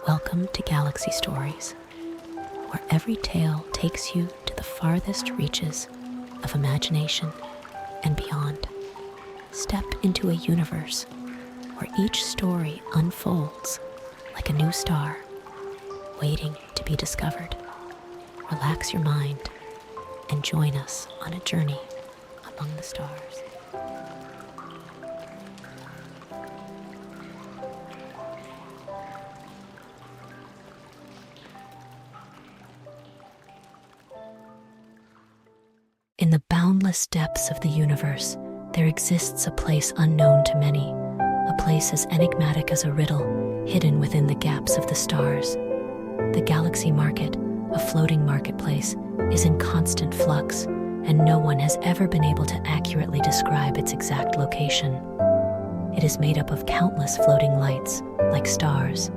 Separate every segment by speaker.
Speaker 1: Welcome to Galaxy Stories, where every tale takes you to the farthest reaches of imagination and beyond. Step into a universe where each story unfolds like a new star, waiting to be discovered. Relax your mind and join us on a journey among the stars. In the boundless depths of the universe, there exists a place unknown to many, a place as enigmatic as a riddle, hidden within the gaps of the stars. The Galaxy Market, a floating marketplace, is in constant flux, and no one has ever been able to accurately describe its exact location. It is made up of countless floating lights, like stars.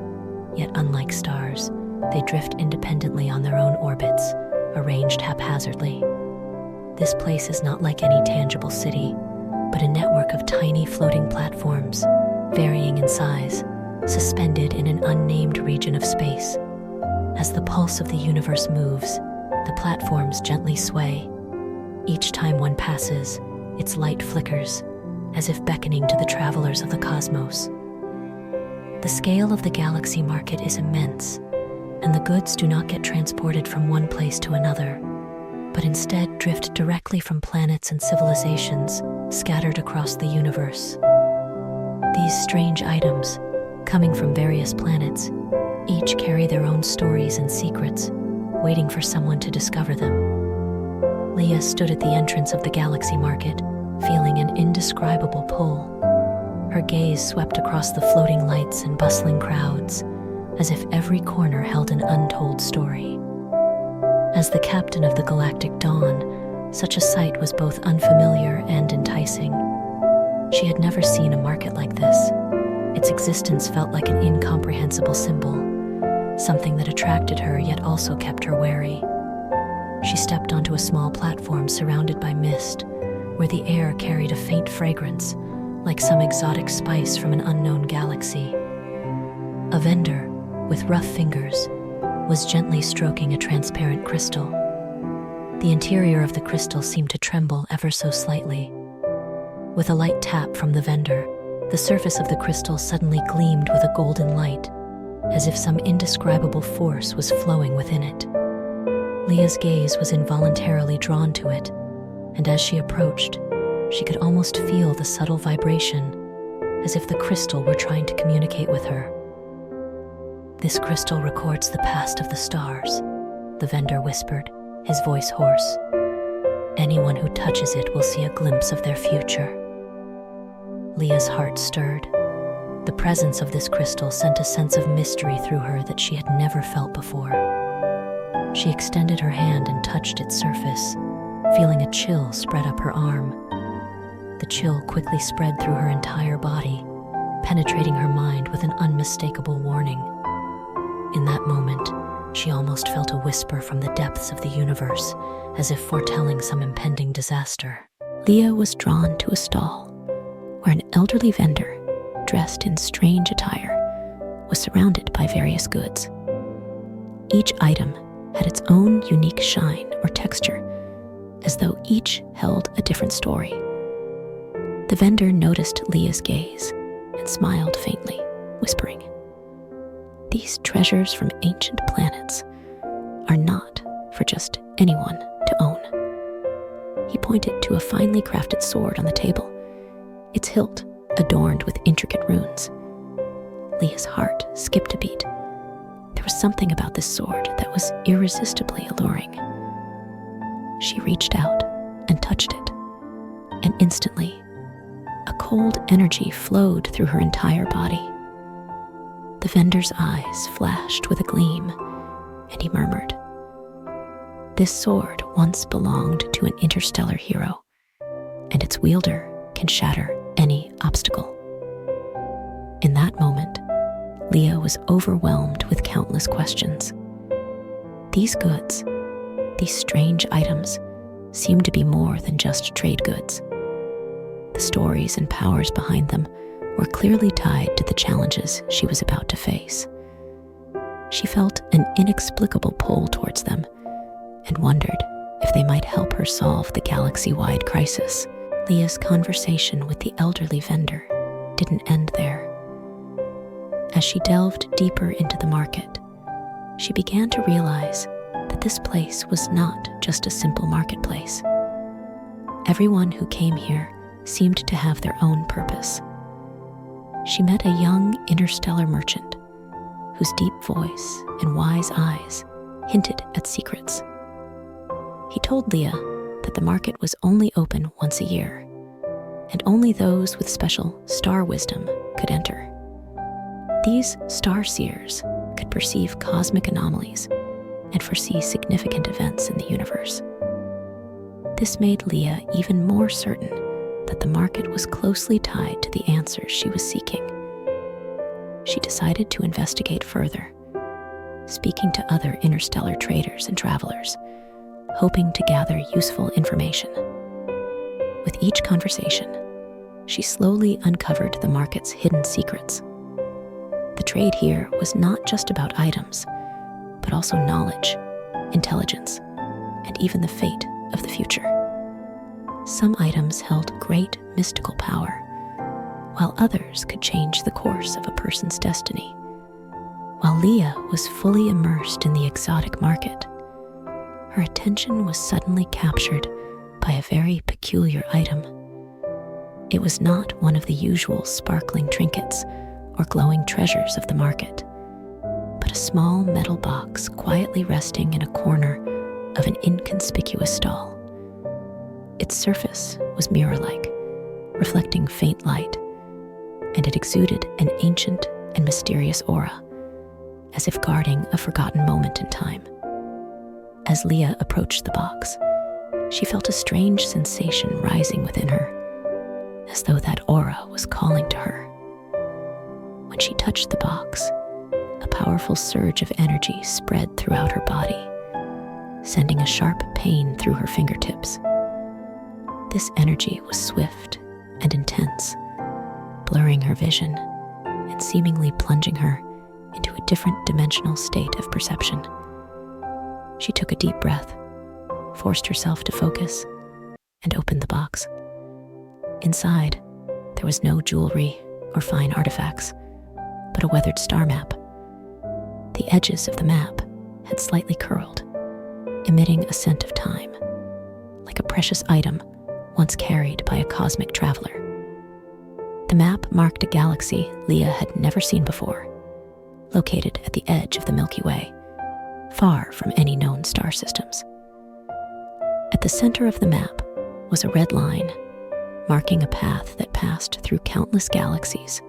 Speaker 1: Yet unlike stars, they drift independently on their own orbits, arranged haphazardly. This place is not like any tangible city, but a network of tiny floating platforms, varying in size, suspended in an unnamed region of space. As the pulse of the universe moves, the platforms gently sway. Each time one passes, its light flickers, as if beckoning to the travelers of the cosmos. The scale of the Galaxy Market is immense, and the goods do not get transported from one place to another, but instead drift directly from planets and civilizations scattered across the universe. These strange items, coming from various planets, each carry their own stories and secrets, waiting for someone to discover them. Leah stood at the entrance of the Galaxy Market, feeling an indescribable pull. Her gaze swept across the floating lights and bustling crowds, as if every corner held an untold story. As the captain of the Galactic Dawn, such a sight was both unfamiliar and enticing. She had never seen a market like this. Its existence felt like an incomprehensible symbol, something that attracted her yet also kept her wary. She stepped onto a small platform surrounded by mist, where the air carried a faint fragrance, like some exotic spice from an unknown galaxy. A vendor, with rough fingers, was gently stroking a transparent crystal. The interior of the crystal seemed to tremble ever so slightly. With a light tap from the vendor, the surface of the crystal suddenly gleamed with a golden light, as if some indescribable force was flowing within it. Leah's gaze was involuntarily drawn to it, and as she approached, she could almost feel the subtle vibration, as if the crystal were trying to communicate with her. "This crystal records the past of the stars," the vendor whispered, his voice hoarse. "Anyone who touches it will see a glimpse of their future." Leah's heart stirred. The presence of this crystal sent a sense of mystery through her that she had never felt before. She extended her hand and touched its surface, feeling a chill spread up her arm. The chill quickly spread through her entire body, penetrating her mind with an unmistakable warning. In that moment, she almost felt a whisper from the depths of the universe, as if foretelling some impending disaster. Leah was drawn to a stall, where an elderly vendor, dressed in strange attire, was surrounded by various goods. Each item had its own unique shine or texture, as though each held a different story. The vendor noticed Leah's gaze and smiled faintly, whispering, "These treasures from ancient planets are not for just anyone to own." He pointed to a finely crafted sword on the table, its hilt adorned with intricate runes. Leah's heart skipped a beat. There was something about this sword that was irresistibly alluring. She reached out and touched it, and instantly, a cold energy flowed through her entire body. The vendor's eyes flashed with a gleam, and he murmured, "This sword once belonged to an interstellar hero, and its wielder can shatter any obstacle." In that moment, Leah was overwhelmed with countless questions. These goods, these strange items, seemed to be more than just trade goods. The stories and powers behind them were clearly tied to the challenges she was about to face. She felt an inexplicable pull towards them and wondered if they might help her solve the galaxy-wide crisis. Leah's conversation with the elderly vendor didn't end there. As she delved deeper into the market, she began to realize that this place was not just a simple marketplace. Everyone who came here seemed to have their own purpose. She met a young interstellar merchant whose deep voice and wise eyes hinted at secrets. He told Leah that the market was only open once a year, and only those with special star wisdom could enter. These star seers could perceive cosmic anomalies and foresee significant events in the universe. This made Leah even more certain that the market was closely tied to the answers she was seeking. She decided to investigate further, speaking to other interstellar traders and travelers, hoping to gather useful information. With each conversation, she slowly uncovered the market's hidden secrets. The trade here was not just about items, but also knowledge, intelligence, and even the fate of the future. Some items held great mystical power, while others could change the course of a person's destiny. While Leah was fully immersed in the exotic market, her attention was suddenly captured by a very peculiar item. It was not one of the usual sparkling trinkets or glowing treasures of the market, but a small metal box quietly resting in a corner of an inconspicuous stall. Its surface was mirror-like, reflecting faint light, and it exuded an ancient and mysterious aura, as if guarding a forgotten moment in time. As Leah approached the box, she felt a strange sensation rising within her, as though that aura was calling to her. When she touched the box, a powerful surge of energy spread throughout her body, sending a sharp pain through her fingertips. This energy was swift and intense, blurring her vision and seemingly plunging her into a different dimensional state of perception. She took a deep breath, forced herself to focus, and opened the box. Inside, there was no jewelry or fine artifacts, but a weathered star map. The edges of the map had slightly curled, emitting a scent of time, like a precious item once carried by a cosmic traveler. The map marked a galaxy Leah had never seen before, located at the edge of the Milky Way, far from any known star systems. At the center of the map was a red line, marking a path that passed through countless galaxies,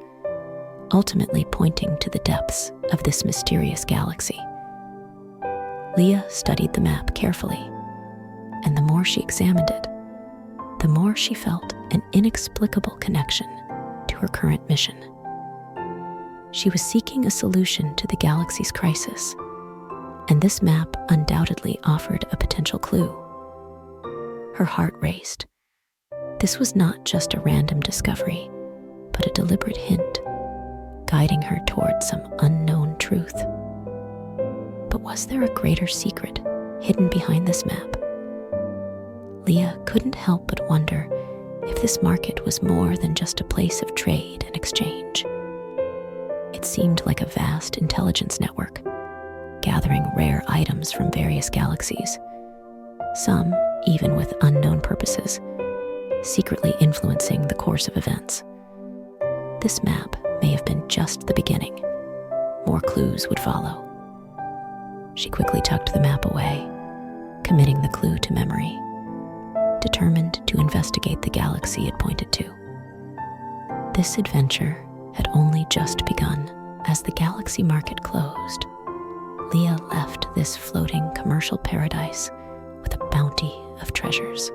Speaker 1: ultimately pointing to the depths of this mysterious galaxy. Leah studied the map carefully, and the more she examined it, the more she felt an inexplicable connection to her current mission. She was seeking a solution to the galaxy's crisis, and this map undoubtedly offered a potential clue. Her heart raced. This was not just a random discovery, but a deliberate hint, guiding her toward some unknown truth. But was there a greater secret hidden behind this map? Leah couldn't help but wonder if this market was more than just a place of trade and exchange. It seemed like a vast intelligence network, gathering rare items from various galaxies, some even with unknown purposes, secretly influencing the course of events. This map may have been just the beginning. More clues would follow. She quickly tucked the map away, committing the clue to memory, determined to investigate the galaxy it pointed to. This adventure had only just begun. As the galaxy market closed, Leah left this floating commercial paradise with a bounty of treasures.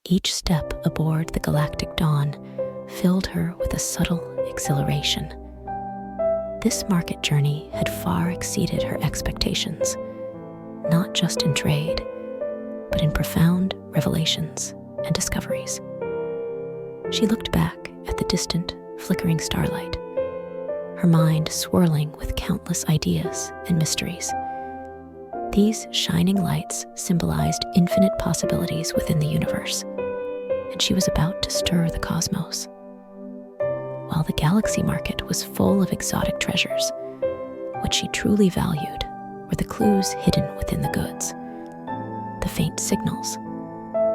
Speaker 1: Each step aboard the galactic dawn filled her with a subtle exhilaration. This market journey had far exceeded her expectations, not just in trade, but in profound revelations and discoveries. She looked back at the distant, flickering starlight, her mind swirling with countless ideas and mysteries. These shining lights symbolized infinite possibilities within the universe, and she was about to stir the cosmos. While the galaxy market was full of exotic treasures, what she truly valued were the clues hidden within the goods, the faint signals,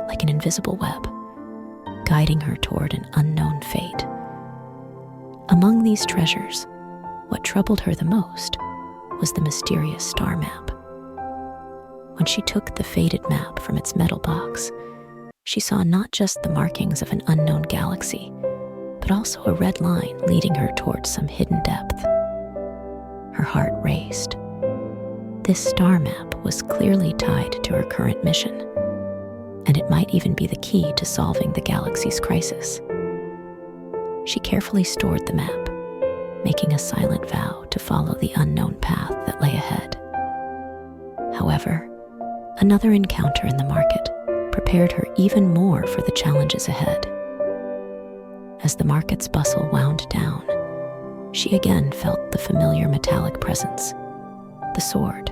Speaker 1: like an invisible web, guiding her toward an unknown fate. Among these treasures, what troubled her the most was the mysterious star map. When she took the faded map from its metal box, she saw not just the markings of an unknown galaxy, but also a red line leading her towards some hidden depth. Her heart raced. This star map was clearly tied to her current mission, and it might even be the key to solving the galaxy's crisis. She carefully stored the map, making a silent vow to follow the unknown path that lay ahead. However, another encounter in the market prepared her even more for the challenges ahead. As the market's bustle wound down, she again felt the familiar metallic presence, the sword.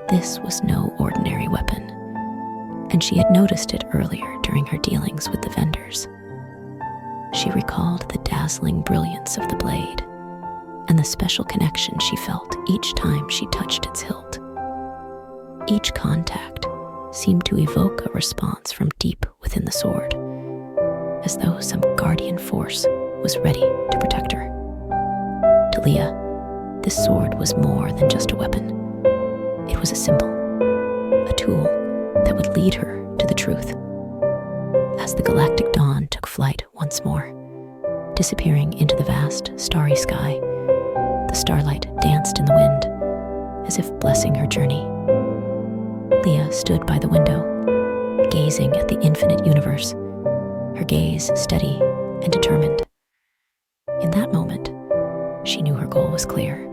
Speaker 1: This was no ordinary weapon, and she had noticed it earlier during her dealings with the vendors. She recalled the dazzling brilliance of the blade and the special connection she felt each time she touched its hilt. Each contact seemed to evoke a response from deep within the sword, as though some guardian force was ready to protect her. To Leah, this sword was more than just a weapon. It was a symbol, a tool that would lead her to the truth. As the galactic dawn took flight once more, disappearing into the vast, starry sky, the starlight danced in the wind, as if blessing her journey. Leah stood by the window, gazing at the infinite universe, her gaze steady and determined. In that moment, she knew her goal was clear.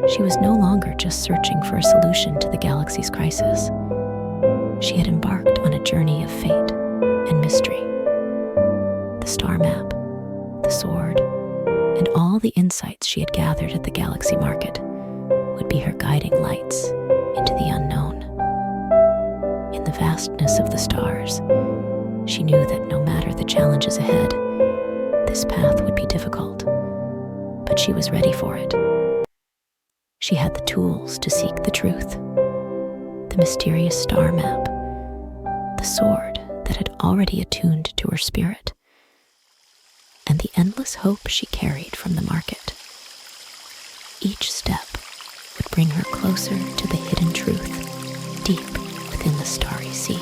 Speaker 1: She was no longer just searching for a solution to the galaxy's crisis. She had embarked on a journey of fate and mystery. The star map, the sword, and all the insights she had gathered at the galaxy market would be her guiding lights into the unknown. In the vastness of the stars, she knew that no matter the challenges ahead, this path would be difficult, but she was ready for it. She had the tools to seek the truth, the mysterious star map, the sword that had already attuned to her spirit, and the endless hope she carried from the market. Each step would bring her closer to the hidden truth deep within the starry sea.